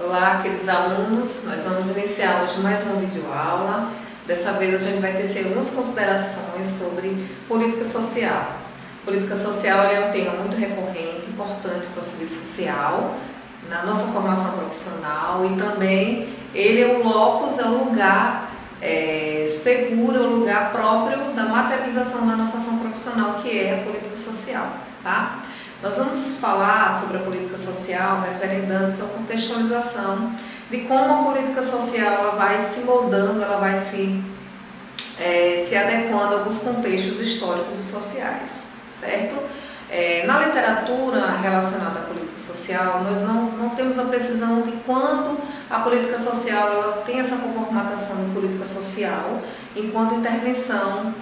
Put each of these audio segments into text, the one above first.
Olá, queridos alunos, nós vamos iniciar hoje mais uma videoaula. Dessa vez a gente vai tecer algumas considerações sobre política social. Política social é um tema muito recorrente, importante para o serviço social, na nossa formação profissional, e também ele é um locus, é um lugar seguro, é um lugar próprio da materialização da nossa ação profissional, que é a política social, tá? Nós vamos falar sobre a política social referendando-se à contextualização de como a política social ela vai se moldando, ela vai se adequando a alguns contextos históricos e sociais, certo? Na literatura relacionada à política social, nós não temos a precisão de quando a política social ela tem essa formatação de política social enquanto intervenção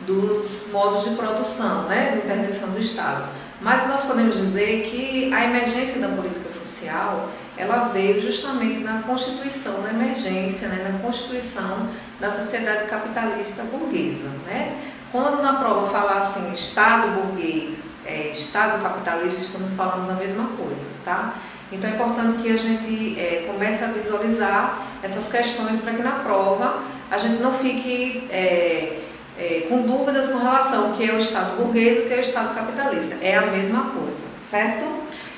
dos modos de produção, né, de intervenção do Estado. Mas nós podemos dizer que a emergência da política social, ela veio justamente na constituição da emergência, né, na constituição da sociedade capitalista burguesa, né? Quando na prova falar assim, Estado burguês, Estado capitalista, estamos falando da mesma coisa, tá? Então é importante que a gente comece a visualizar essas questões para que na prova a gente não fique com dúvidas com relação ao que é o Estado burguês e o que é o Estado capitalista. É a mesma coisa, certo?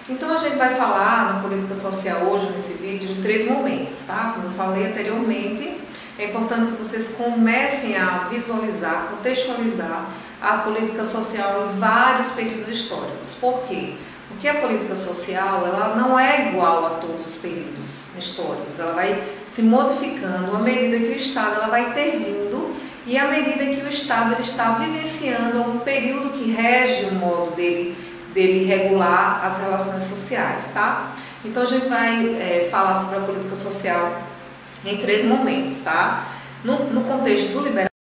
Então a gente vai falar na política social hoje, nesse vídeo, de 3 momentos, tá? Como eu falei anteriormente, é importante que vocês comecem a visualizar, contextualizar a política social em vários períodos históricos. Por quê? Porque a política social ela não é igual a todos os períodos históricos. Ela vai se modificando à medida que o Estado ela vai intervindo e à medida que o Estado ele está vivenciando um período que rege o modo dele regular as relações sociais, tá? Então a gente vai falar sobre a política social em 3 momentos, tá? No contexto do liberalismo,